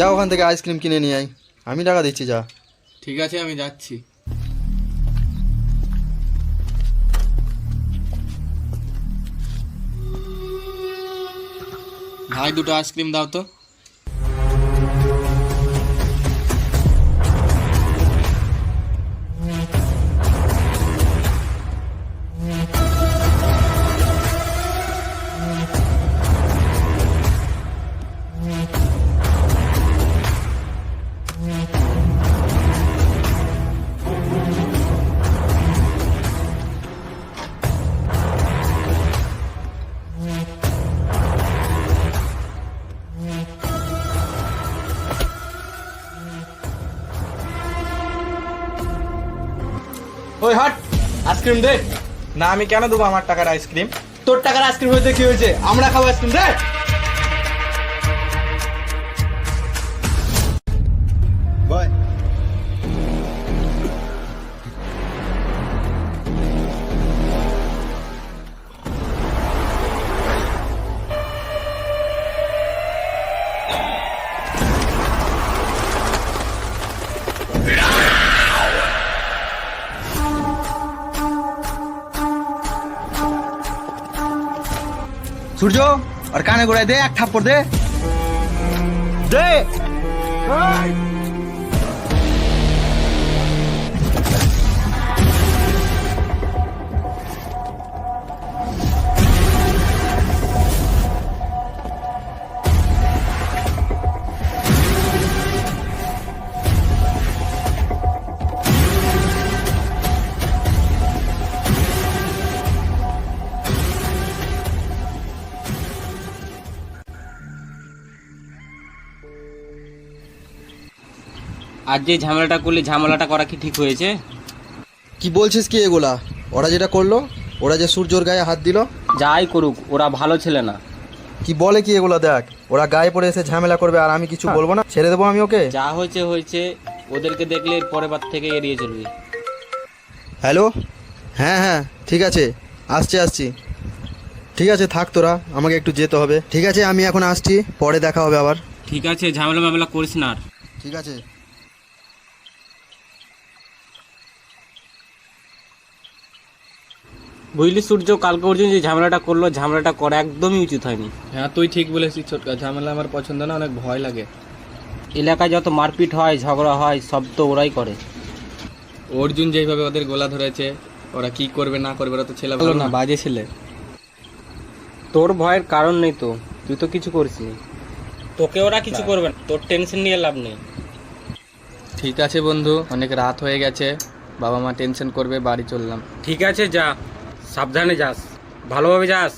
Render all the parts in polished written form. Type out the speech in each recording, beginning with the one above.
যা ওখান থেকে আইসক্রিম কিনে নিয়ে আয়, আমি টাকা দিচ্ছি, যা। ঠিক আছে, আমি যাচ্ছি। ভাই, দুটো আইসক্রিম দাও তো। ওই হট, আইসক্রিম দে। না, আমি কেন দেবো আমার টাকার আইসক্রিম? তোর টাকার আইসক্রিম হয়েছে কি হয়েছে? আমরা খাবো আইসক্রিম, দে। বয়। সূর্য, আর কানে গোড়ায় দে, এক থাপ্পড় দে দে। আর যে ঝামেলাটা করলে, ঝামেলাটা করা কি ঠিক হয়েছে? কি বলছিস কি এগুলা? ওরা যেটা করলো, ওরা যে সূর্যর গায়ে হাত দিল, যাই করুক, ওরা ভালো ছেলে না। কি বলে কি এগুলা? দেখ, ওরা গায়ে পড়ে এসে ঝামেলা করবে আর আমি কিছু বলবো না, ছেড়ে দেবো আমি ওকে? যা হয়েছে হয়েছে, ওদেরকে দেখলে পরের বার থেকে এড়িয়ে চলবি। হ্যালো, হ্যাঁ হ্যাঁ, ঠিক আছে, আসছি আসছি। ঠিক আছে, থাক তোরা, আমাকে একটু যেতে হবে। ঠিক আছে, আমি এখন আসছি, পরে দেখা হবে আবার। ঠিক আছে, ঝামেলা মামলা করিস না আর। ঠিক আছে। বুঝলি সূর্য, কালকে অর্জুন যে ঝামেলাটা করলো, ঝামেলাটা করা একদমই উচিত হয়নি। হ্যাঁ, তুই ঠিক বলেছিস ছোটকা, ঝামেলা আমার পছন্দ না, অনেক ভয় লাগে। এলাকায় যত মারপিট হয়, ঝগড়া হয়, সব তো ওরাই করে। অর্জুন যেইভাবে ওদের গোলা ধরেছে, ওরা কি করবে না করবে, ওরা তো ছেলে ভালো না, বাজে ছেলে। তোর ভয়ের কারণ নেই তো, তুই তো কিছু করিসনি। তোকে ওরা কিছু করবে না, তোর টেনশন নিয়ে লাভ নেই। ঠিক আছে বন্ধু, অনেক রাত হয়ে গেছে, বাবা মা টেনশন করবে, বাড়ি চললাম। ঠিক আছে, যা, সাবধানে যাস, ভালোভাবে যাস।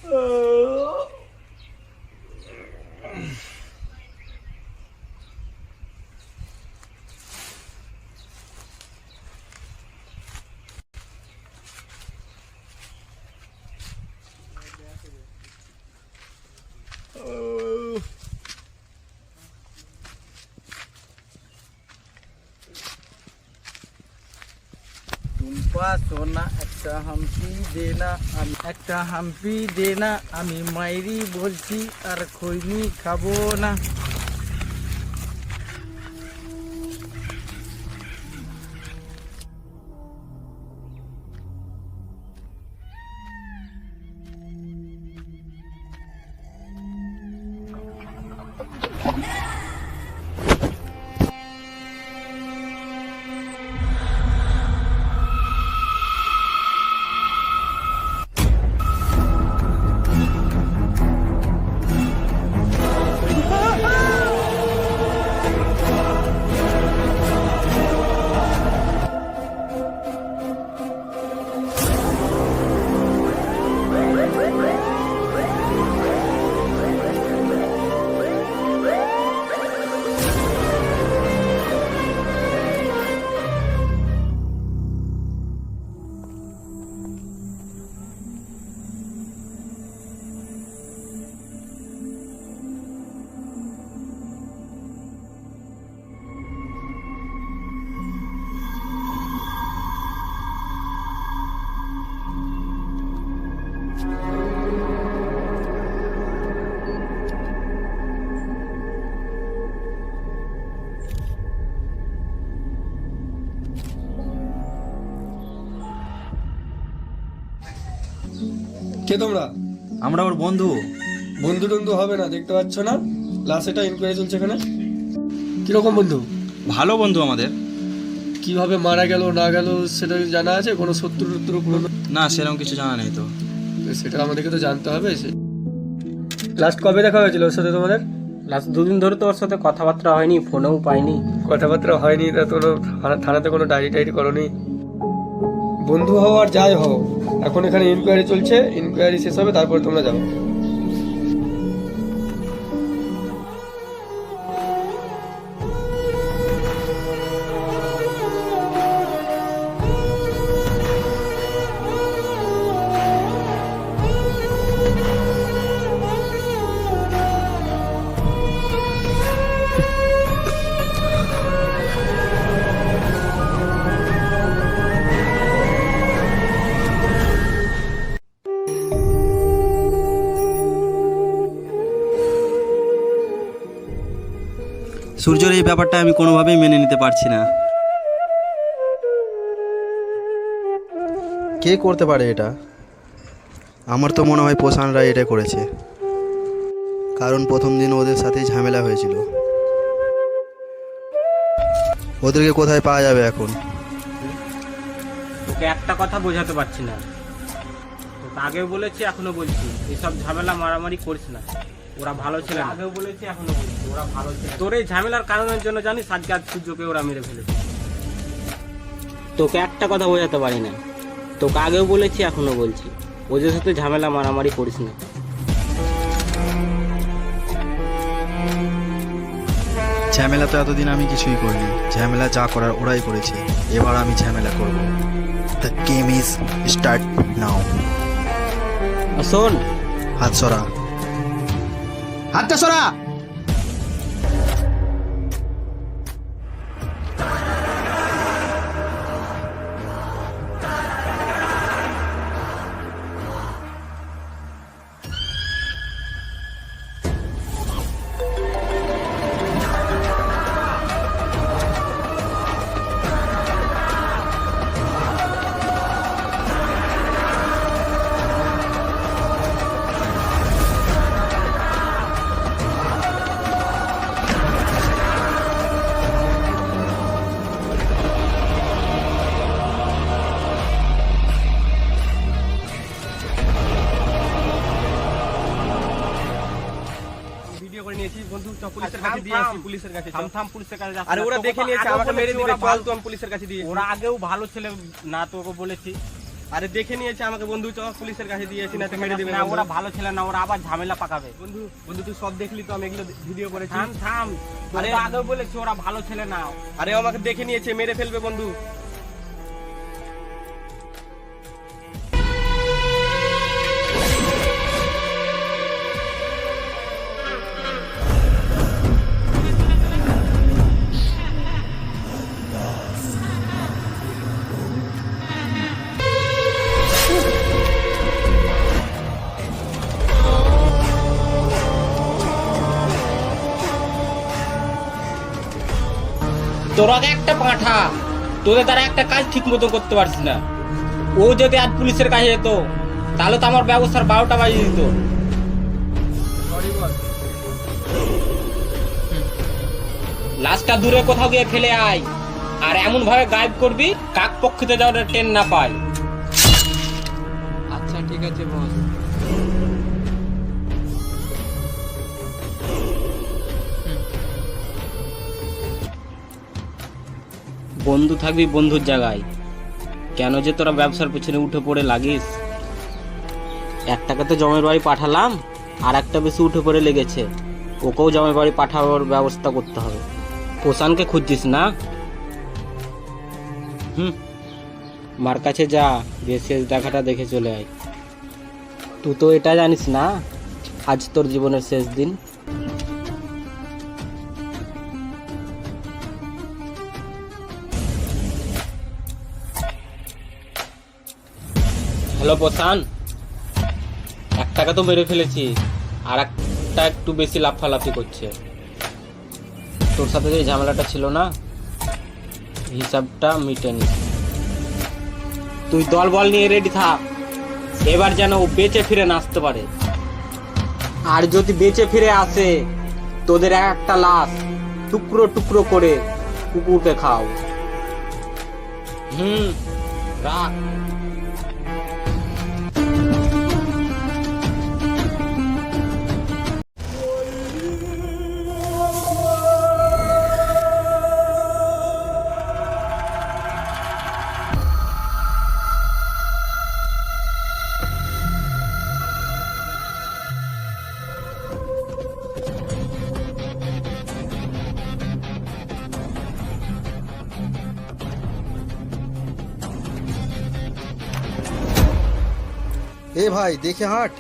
টুম্পা সোনা একটা হাম্পি দে না, আমি একটা হাম্পি দে না, আমি মাইরি বলছি আর খৈনি খাবো না। কে তোমরা? আমরা ওর বন্ধু। বন্ধু টন্ধু হবে না, দেখতে পাচ্ছ না লাস্ট এটা ইনকোয়ারি চলছে এখানে। কিরকম বন্ধু? ভালো বন্ধু আমাদের। কিভাবে মারা গেল না গেল সেটা জানা আছে? কোনো শত্রু টত্রু কোনো? না, সেরকম কিছু জানা নেই তো। সেটা আমাদেরকে তো জানতে হবে। লাস্ট কবে দেখা হয়েছিল ওর সাথে তোমাদের? লাস্ট 2 দিন ধরে তো ওর সাথে কথাবার্তা হয়নি, ফোনেও পাইনি। কথাবার্তা হয়নি? তা তোমরা থানাতে কোনো ডায়েরি টাইরি করোনি? বন্ধু হও আর যাই হও, এখন এখানে ইনকোয়ারি চলছে, ইনকোয়ারি শেষ হবে তারপর তোমরা যাও। সূর্যর এই ব্যাপারটা আমি কোনোভাবেই মেনে নিতে পারছি না। কে করতে পারে এটা? আমার তো মনে হয় পোষানরা এটা করেছে, কারণ প্রথম দিন ওদের সাথেই ঝামেলা হয়েছিল। ওদেরকে কোথায় পাওয়া যাবে এখন? তোকে একটা কথা বোঝাতে পারছি না। তোকে আগেও বলেছি, এখনো বলছি, এসব ঝামেলা মারামারি করিস না। ওরা ভালো ছিল, আগেও বলেছি এখনো বলছি, ওরা ভালো ছিল। তোর এই ঝামেলার কারণের জন্য জানিস আজকে সূর্যকে ওরা মেরে ফেলেছে। তোকে একটা কথা বোঝাতে পারি না। তোকে আগেও বলেছি, এখনো বলছি, ওদের সাথে ঝামেলা মারামারি করিস না। ঝামেলা তো এতদিন আমি কিছুই করিনি। ঝামেলা যা করার ওরাই করেছে, এবার আমি ঝামেলা করব। The game is start now. শোন, হাত সরা, হাতটা সরা। আরে ওরা দেখে নিয়েছে, আমাকে মেরে দিবে, চল তো আমি পুলিশের কাছে দিয়ে। ওরা আগেও ভালো ছেলে না, তোকে বলেছি। আরে দেখে নিয়েছে আমাকে বন্ধু, চ পুলিশের কাছে দিয়েছি না তো মেরে দিবে না, ওরা ভালো ছেলে না, ওরা আবার ঝামেলা পাকাবে। বন্ধু। বন্ধু তুই সব দেখলি তো, আমি এগুলো ভিডিও করেছি। থাম থাম, আরে আরে আগেও বলেছি ওরা ভালো ছেলে না। আরে আমাকে দেখে নিয়েছে, মেরে ফেলবে বন্ধু। তোরা একটা পাঁঠা, তোদের দ্বারা একটা কাজ ঠিক মতো করতে পারছিস না। ও যদি আজ পুলিশের কাছে যেত তাহলে তো আমার ব্যবস্থার 12টা বাজিয়ে দিত। লাশটা দূরে কোথাও গিয়ে ফেলে আয়, আর এমন ভাবে গায়েব করবি কাক পক্ষিতে যাওয়ার ট্রেন না পায়। আচ্ছা ঠিক আছে বস। বন্ধু থাকবি বন্ধুর জায়গায়, কেন যে তোরা ব্যবসার পেছনে উঠে পড়ে লাগিস? একটাকে তো জমের বাড়ি পাঠালাম, আর একটা বেশি উঠে পড়ে লেগেছে, ওকেও জমের বাড়ি পাঠানোর ব্যবস্থা করতে হবে। পোষানকে খুঁজছিস না? মার কাছে যা, গিয়ে শেষ দেখাটা দেখে চলে আয়। তুই তো এটা জানিস না আজ তোর জীবনের শেষ দিন। হ্যালো পোষান, একটাকে তো মেরে ফেলেছি, আর একটা একটু বেশি লাফালাফি করছে। তোর সাথে যে ঝামেলাটা ছিল না, হিসাবটা মিটেনি। তুই দল বল নিয়ে রেডি থাক, এবার যেন ও বেঁচে ফিরে না আসতে পারে। আর যদি বেঁচে ফিরে আসে, তোদের একটা লাশ টুকরো টুকরো করে কুকুরকে খাও। রাখ। এ ভাই দেখে হাঁট।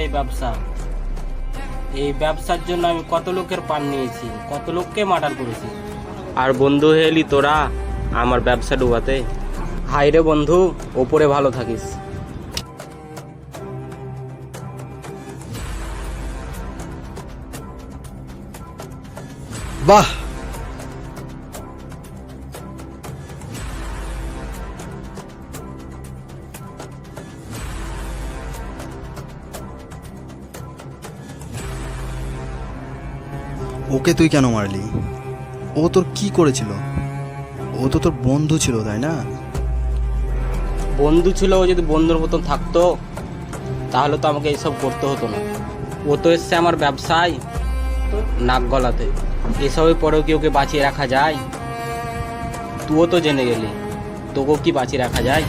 এই ব্যবসা। এই ব্যবসার জন্য আমি কত লোকের প্রাণ নিয়েছি, কত লোককে মার্ডার করেছি, আর বন্ধু হয়ে এলি তোরা আমার ব্যবসা ডুবাতে। হাই রে বন্ধু, ওপরে ভালো থাকিস। বাহ, ওকে তুই কেন মারলি? ও তোর কি করেছিল? ও তো তোর বন্ধু ছিল, তাই না? বন্ধু ছিল, ও যদি বন্ধুর মতন থাকতো তাহলে তো আমাকে এইসব করতে হতো না। ও তো এসছে আমার ব্যবসায় নাক গলাতে। এসবের পরেও কি ওকে বাঁচিয়ে রাখা যায়? তুইও তো জেনে গেলি, তোকেও কি বাঁচিয়ে রাখা যায়?